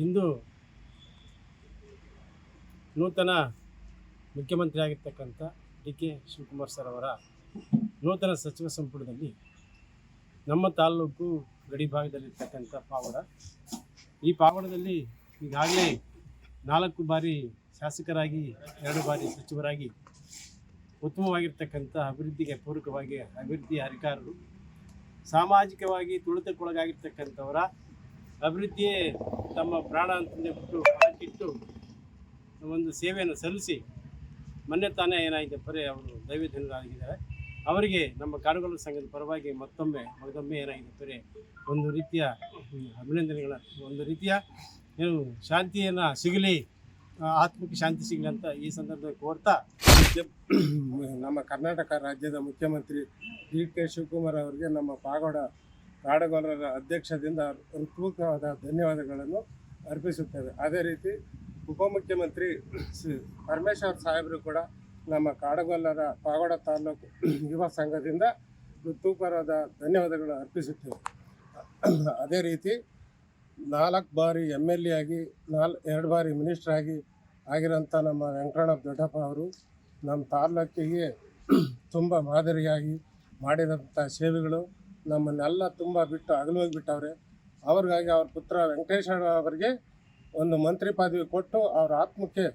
ಇಂದು ನೂತನ ಮುಖ್ಯಮಂತ್ರಿ ಆಗಿರ್ತಕ್ಕಂಥ ಡಿ.ಕೆ. ಶಿವಕುಮಾರ್ ಸರ್ ಅವರ ನೂತನ ಸಚಿವ ಸಂಪುಟದಲ್ಲಿ ನಮ್ಮ ತಾಲ್ಲೂಕು ಗಡಿ ಭಾಗದಲ್ಲಿರ್ತಕ್ಕಂಥ ಪಾವಡ, ಈ ಪಾವಡದಲ್ಲಿ ಈಗಾಗಲೇ 4 ಬಾರಿ ಶಾಸಕರಾಗಿ 2 ಬಾರಿ ಸಚಿವರಾಗಿ ಉತ್ತಮವಾಗಿರ್ತಕ್ಕಂಥ ಅಭಿವೃದ್ಧಿಗೆ ಪೂರಕವಾಗಿ ಅಭಿವೃದ್ಧಿ ಅಧಿಕಾರರು, ಸಾಮಾಜಿಕವಾಗಿ ತುಳಿತಕ್ಕೊಳಗಾಗಿರ್ತಕ್ಕಂಥವರ ಅಭಿವೃದ್ಧಿಯೇ ತಮ್ಮ ಪ್ರಾಣ ಅಂತಂದೇ ಬಿಟ್ಟು ಪಣಕ್ಕಿಟ್ಟು ಒಂದು ಸೇವೆಯನ್ನು ಸಲ್ಲಿಸಿ ಮೊನ್ನೆ ತಾನೇ ಏನಾಗಿದೆ ಬರೀ ಅವರು ದೈವಧನ್ಯರಾಗಿದ್ದಾರೆ. ಅವರಿಗೆ ನಮ್ಮ ಕಾಡುಗೊಲ್ಲ ಸಂಘದ ಪರವಾಗಿ ಮತ್ತೊಮ್ಮೆ ಏನಾಗಿದೆ ಬರೀ ಒಂದು ರೀತಿಯ ಅಭಿನಂದನೆಗಳ, ಒಂದು ರೀತಿಯ ಏನು ಶಾಂತಿಯನ್ನು ಸಿಗಲಿ, ಆತ್ಮಕ್ಕೆ ಶಾಂತಿ ಸಿಗಲಿ ಅಂತ ಈ ಸಂದರ್ಭದಲ್ಲಿ ಕೋರ್ತಾ ನಮ್ಮ ಕರ್ನಾಟಕ ರಾಜ್ಯದ ಮುಖ್ಯಮಂತ್ರಿ ಡಿ.ಕೆ. ಶಿವಕುಮಾರ್ ಅವರಿಗೆ ನಮ್ಮ ಪಾಗೋಡ ಕಾಡುಗೊಲ್ಲರ ಅಧ್ಯಕ್ಷದಿಂದ ಹೃತ್ಪೂರ್ವಕವಾದ ಧನ್ಯವಾದಗಳನ್ನು ಅರ್ಪಿಸುತ್ತೇವೆ. ಅದೇ ರೀತಿ ಉಪಮುಖ್ಯಮಂತ್ರಿ ಪರಮೇಶ್ವರ್ ಸಾಹೇಬರು ಕೂಡ ನಮ್ಮ ಕಾಡುಗೊಲ್ಲರ ಪಾಗೋಡ ತಾಲೂಕು ಯುವ ಸಂಘದಿಂದ ಹೃತ್ಪೂರ್ವಕವಾದ ಧನ್ಯವಾದಗಳು ಅರ್ಪಿಸುತ್ತೇವೆ. ಅದೇ ರೀತಿ 4 ಬಾರಿ MLA ಆಗಿ 2 ಬಾರಿ ಮಿನಿಸ್ಟರ್ ಆಗಿರೋಂಥ ನಮ್ಮ ವೆಂಕಟರಮಣ ದೊಡ್ಡಪ್ಪ ಅವರು ನಮ್ಮ ತಾಲ್ಲೂಕಿಗೆ ತುಂಬ ಮಾದರಿಯಾಗಿ ಮಾಡಿದಂಥ ಸೇವೆಗಳು ನಮ್ಮನ್ನೆಲ್ಲ ತುಂಬ ಬಿಟ್ಟು ಅಗಲೋಗಿಬಿಟ್ಟವ್ರೆ. ಅವ್ರಿಗಾಗಿ ಅವ್ರ ಪುತ್ರ ವೆಂಕಟೇಶ್ವರ ಅವರಿಗೆ ಒಂದು ಮಂತ್ರಿ ಪದವಿ ಕೊಟ್ಟು ಅವ್ರ ಆತ್ಮಕ್ಕೆ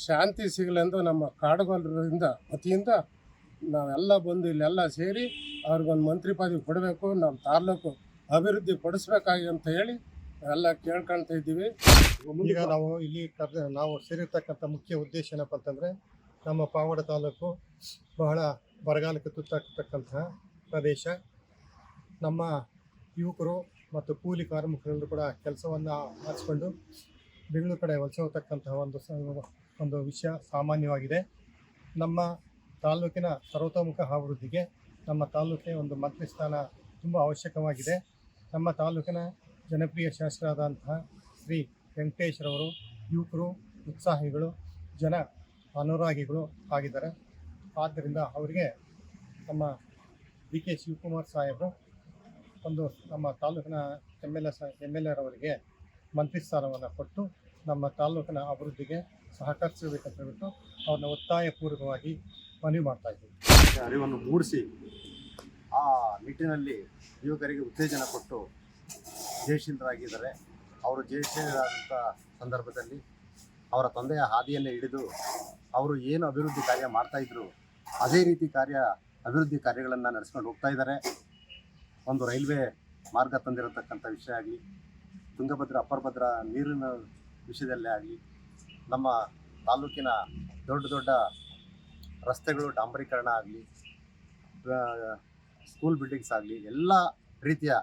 ಶಾಂತಿ ಸಿಗಲೆಂದು ನಮ್ಮ ಕಾಡುಗೊಲ್ಲರಿಂದ ವತಿಯಿಂದ ನಾವೆಲ್ಲ ಬಂದು ಇಲ್ಲೆಲ್ಲ ಸೇರಿ ಅವ್ರಿಗೊಂದು ಮಂತ್ರಿ ಪದವಿ ಕೊಡಬೇಕು, ನಮ್ಮ ತಾಲ್ಲೂಕು ಅಭಿವೃದ್ಧಿ ಪಡಿಸ್ಬೇಕಾಗಿ ಅಂತ ಹೇಳಿ ಎಲ್ಲ ಕೇಳ್ಕೊಳ್ತಾ ಇದ್ದೀವಿ. ಈಗ ನಾವು ಇಲ್ಲಿ ನಾವು ಸೇರಿರ್ತಕ್ಕಂಥ ಮುಖ್ಯ ಉದ್ದೇಶ ಏನಪ್ಪ ಅಂತಂದರೆ, ನಮ್ಮ ಪಾವಡ ತಾಲೂಕು ಬಹಳ ಬರಗಾಲಕ್ಕೆ ತುತ್ತಾಗ್ತಕ್ಕಂತಹ ಪ್ರದೇಶ. ನಮ್ಮ ಯುವಕರು ಮತ್ತು ಕೂಲಿ ಕಾರ್ಮಿಕರೆಲ್ಲರೂ ಕೂಡ ಕೆಲಸವನ್ನು ಆರಿಸ್ಕೊಂಡು ಬೆಂಗಳೂರು ಕಡೆ ವಲಸೆ ಹೋಗ್ತಕ್ಕಂತಹ ಒಂದು ವಿಷಯ ಸಾಮಾನ್ಯವಾಗಿದೆ. ನಮ್ಮ ತಾಲೂಕಿನ ಸರ್ವತೋಮುಖ ಅಭಿವೃದ್ಧಿಗೆ ನಮ್ಮ ತಾಲೂಕಿನ ಒಂದು ಮಂತ್ರಿ ಸ್ಥಾನ ತುಂಬ ಅವಶ್ಯಕವಾಗಿದೆ. ನಮ್ಮ ತಾಲೂಕಿನ ಜನಪ್ರಿಯ ಶಾಸಕರಾದಂತಹ ಶ್ರೀ ವೆಂಕಟೇಶ್ವರವರು ಯುವಕರು, ಉತ್ಸಾಹಿಗಳು, ಜನ ಅನುರಾಗಿಗಳು ಆಗಿದ್ದಾರೆ. ಆದ್ದರಿಂದ ಅವರಿಗೆ ನಮ್ಮ ಡಿ.ಕೆ. ಶಿವಕುಮಾರ್ ಸಾಹೇಬರು ಒಂದು ನಮ್ಮ ತಾಲೂಕಿನ MLA ರವರಿಗೆ ಮಂತ್ರಿ ಸ್ಥಾನವನ್ನು ಕೊಟ್ಟು ನಮ್ಮ ತಾಲೂಕಿನ ಅಭಿವೃದ್ಧಿಗೆ ಸಹಕರಿಸಬೇಕಂತ ಹೇಳ್ಬಿಟ್ಟು ಅವ್ರನ್ನ ಒತ್ತಾಯಪೂರ್ವಕವಾಗಿ ಮನವಿ ಮಾಡ್ತಾಯಿದ್ದೀವಿ. ಅರಿವನ್ನು ಮೂಡಿಸಿ ಆ ನಿಟ್ಟಿನಲ್ಲಿ ಯುವಕರಿಗೆ ಉತ್ತೇಜನ ಕೊಟ್ಟು ಜಯಶೀಲರಾಗಿದ್ದಾರೆ. ಅವರು ಜಯಶೀಲರಾದಂಥ ಸಂದರ್ಭದಲ್ಲಿ ಅವರ ತಂದೆಯ ಹಾದಿಯನ್ನೇ ಹಿಡಿದು ಅವರು ಏನು ಅಭಿವೃದ್ಧಿ ಕಾರ್ಯ ಮಾಡ್ತಾಯಿದ್ರು ಅದೇ ರೀತಿ ಅಭಿವೃದ್ಧಿ ಕಾರ್ಯಗಳನ್ನು ನಡೆಸ್ಕೊಂಡು ಹೋಗ್ತಾ ಇದ್ದಾರೆ. ಒಂದು ರೈಲ್ವೆ ಮಾರ್ಗ ತಂದಿರತಕ್ಕಂಥ ವಿಷಯ ಆಗಲಿ, ತುಂಗಭದ್ರಾ ಅಪ್ಪರ್ ಭದ್ರಾ ನೀರಿನ ವಿಷಯದಲ್ಲೇ ಆಗಲಿ, ನಮ್ಮ ತಾಲೂಕಿನ ದೊಡ್ಡ ರಸ್ತೆಗಳು ಡಾಂಬರೀಕರಣ ಆಗಲಿ, ಸ್ಕೂಲ್ ಬಿಲ್ಡಿಂಗ್ಸ್ ಆಗಲಿ, ಎಲ್ಲ ರೀತಿಯ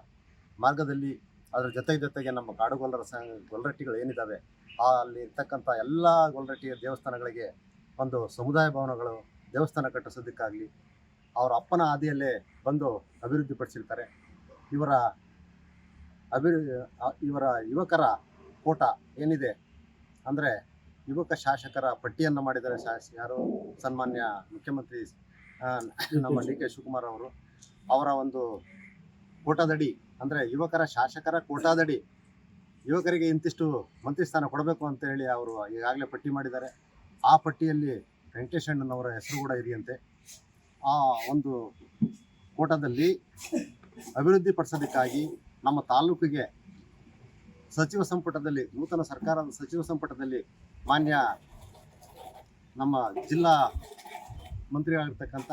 ಮಾರ್ಗದಲ್ಲಿ ಅದರ ಜೊತೆಗೆ ನಮ್ಮ ಕಾಡುಗೊಲ್ಲರ ಗೊಲ್ಲರಟ್ಟಿಗಳು ಏನಿದ್ದಾವೆ ಅಲ್ಲಿ ಇರ್ತಕ್ಕಂಥ ಎಲ್ಲ ಗೊಲ್ಲರಟ್ಟಿಯ ದೇವಸ್ಥಾನಗಳಿಗೆ ಒಂದು ಸಮುದಾಯ ಭವನಗಳು ದೇವಸ್ಥಾನ ಕಟ್ಟಿಸೋದಕ್ಕಾಗಲಿ ಅವರ ಅಪ್ಪನ ಹಾದಿಯಲ್ಲೇ ಬಂದು ಅಭಿವೃದ್ಧಿಪಡಿಸಿರ್ತಾರೆ. ಇವರ ಯುವಕರ ಕೋಟ ಏನಿದೆ ಅಂದರೆ ಯುವಕ ಶಾಸಕರ ಪಟ್ಟಿಯನ್ನು ಮಾಡಿದ್ದಾರೆ ಯಾರು ಸನ್ಮಾನ್ಯ ಮುಖ್ಯಮಂತ್ರಿ ನಮ್ಮ ಡಿ.ಕೆ. ಶಿವಕುಮಾರ್ ಅವರು. ಅವರ ಒಂದು ಕೋಟಾದಡಿ ಅಂದರೆ ಯುವಕರ ಶಾಸಕರ ಕೋಟಾದಡಿ ಯುವಕರಿಗೆ ಇಂತಿಷ್ಟು ಮಂತ್ರಿ ಸ್ಥಾನ ಕೊಡಬೇಕು ಅಂತ ಹೇಳಿ ಅವರು ಈಗಾಗಲೇ ಪಟ್ಟಿ ಮಾಡಿದ್ದಾರೆ. ಆ ಪಟ್ಟಿಯಲ್ಲಿ ವೆಂಕಟೇಶಣ್ಣನವರ ಹೆಸರು ಕೂಡ ಇದೆಯಂತೆ. ಆ ಒಂದು ಕೋಟಾದಲ್ಲಿ ಅಭಿವೃದ್ಧಿ ಪಡಿಸೋದಕ್ಕಾಗಿ ನಮ್ಮ ತಾಲೂಕಿಗೆ ಸಚಿವ ಸಂಪುಟದಲ್ಲಿ, ನೂತನ ಸರ್ಕಾರದ ಸಚಿವ ಸಂಪುಟದಲ್ಲಿ ಮಾನ್ಯ ನಮ್ಮ ಜಿಲ್ಲಾ ಮಂತ್ರಿ ಆಗಿರ್ತಕ್ಕಂಥ